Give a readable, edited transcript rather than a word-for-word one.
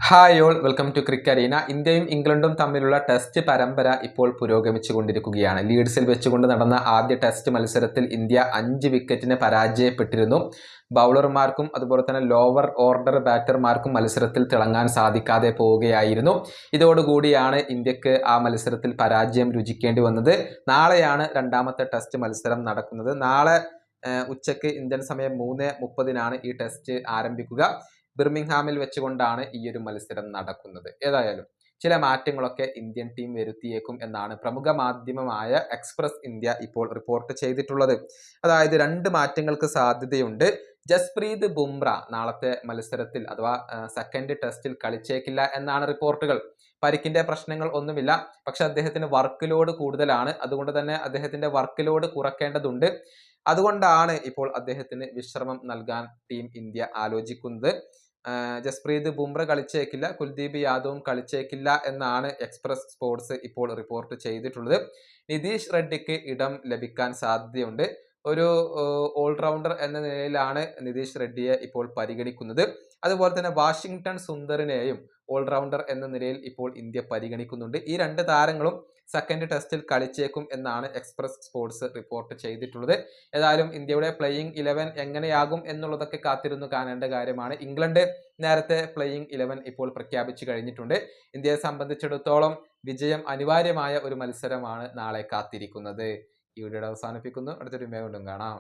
Hi all welcome to cricket arena. ഇന്ത്യയും ഇംഗ്ലണ്ടും തമ്മിലുള്ള ടെസ്റ്റ് പരമ്പര ഇപ്പോൾ പുരോഗമിച്ചുകൊണ്ടിരിക്കുകയാണ്. ലീഡ്സിൽ വെച്ചുകൊണ്ട് നടന്ന ആദ്യ ടെസ്റ്റ് മത്സരത്തിൽ ഇന്ത്യ 5 വിക്കറ്റിന് പരാജയപ്പെട്ടിരുന്നു. ബൗളർമാർക്കും അതുപോലെ തന്നെ ലോവർ ഓർഡർ ബാറ്റർമാർക്കും മത്സരത്തിൽ തിളങ്ങാൻ സാധിക്കാതെ പോവുകയായിരുന്നു. ഇതോടുകൂടിയാണ് ഇന്ത്യക്ക് ആ മത്സരത്തിൽ പരാജയം രുചിക്കേണ്ടി വന്നത്. നാളെയാണ് രണ്ടാമത്തെ ടെസ്റ്റ് മത്സരം നടക്കുന്നത്. നാളെ ഉച്ചയ്ക്ക് ഇന്ത്യൻ സമയം 3:30 ഈ ടെസ്റ്റ് ആരംഭിക്കുക. ബിർമിംഗ്ഹാമിൽ വെച്ചുകൊണ്ടാണ് ഈ ഒരു മത്സരം നടക്കുന്നത്. ഏതായാലും ചില മാറ്റങ്ങളൊക്കെ ഇന്ത്യൻ ടീം വരുത്തിയേക്കും എന്നാണ് പ്രമുഖ മാധ്യമമായ എക്സ്പ്രസ് ഇന്ത്യ ഇപ്പോൾ റിപ്പോർട്ട് ചെയ്തിട്ടുള്ളത്. അതായത് 2 മാറ്റങ്ങൾക്ക് സാധ്യതയുണ്ട്. ജസ്പ്രീത് ബുംറ നാളത്തെ മത്സരത്തിൽ അഥവാ സെക്കൻഡ് ടെസ്റ്റിൽ കളിച്ചേക്കില്ല എന്നാണ് റിപ്പോർട്ടുകൾ. പരിക്കിന്റെ പ്രശ്നങ്ങൾ ഒന്നുമില്ല, പക്ഷെ അദ്ദേഹത്തിന് വർക്ക് ലോഡ് കൂടുതലാണ്. അതുകൊണ്ട് തന്നെ അദ്ദേഹത്തിന്റെ വർക്ക് ലോഡ് കുറയ്ക്കേണ്ടതുണ്ട്. അതുകൊണ്ടാണ് ഇപ്പോൾ അദ്ദേഹത്തിന് വിശ്രമം നൽകാൻ ടീം ഇന്ത്യ ആലോചിക്കുന്നത്. ജസ്പ്രീത് ബുംറ കളിച്ചേക്കില്ല, കുൽദീപ് യാദവും കളിച്ചേക്കില്ല എന്നാണ് എക്സ്പ്രസ് സ്പോർട്സ് ഇപ്പോൾ റിപ്പോർട്ട് ചെയ്തിട്ടുള്ളത്. നിതീഷ് റെഡ്ഡിക്ക് ഇടം ലഭിക്കാൻ സാധ്യതയുണ്ട്. ഒരു ഓൾറൗണ്ടർ എന്ന നിലയിലാണ് നിതീഷ് റെഡ്ഡിയെ ഇപ്പോൾ പരിഗണിക്കുന്നത്. അതുപോലെ തന്നെ വാഷിംഗ്ടൺ സുന്ദറിനെയും ഓൾറൗണ്ടർ എന്ന നിലയിൽ ഇപ്പോൾ ഇന്ത്യ പരിഗണിക്കുന്നുണ്ട്. ഈ 2 താരങ്ങളും സെക്കൻഡ് ടെസ്റ്റിൽ കളിച്ചേക്കും എന്നാണ് എക്സ്പ്രസ് സ്പോർട്സ് റിപ്പോർട്ട് ചെയ്തിട്ടുള്ളത്. ഏതായാലും ഇന്ത്യയുടെ പ്ലേയിങ് 11 എങ്ങനെയാകും എന്നുള്ളതൊക്കെ കാത്തിരുന്നു കാണേണ്ട കാര്യമാണ്. ഇംഗ്ലണ്ട് നേരത്തെ പ്ലേയിങ് 11 ഇപ്പോൾ പ്രഖ്യാപിച്ചു കഴിഞ്ഞിട്ടുണ്ട്. ഇന്ത്യയെ സംബന്ധിച്ചിടത്തോളം വിജയം അനിവാര്യമായ ഒരു മത്സരമാണ് നാളെ കാത്തിരിക്കുന്നത്. ഈ വീഡിയോ അവസാനിപ്പിക്കുന്നു. അടുത്തൊരു വീഡിയോ കൊണ്ടും കാണാം.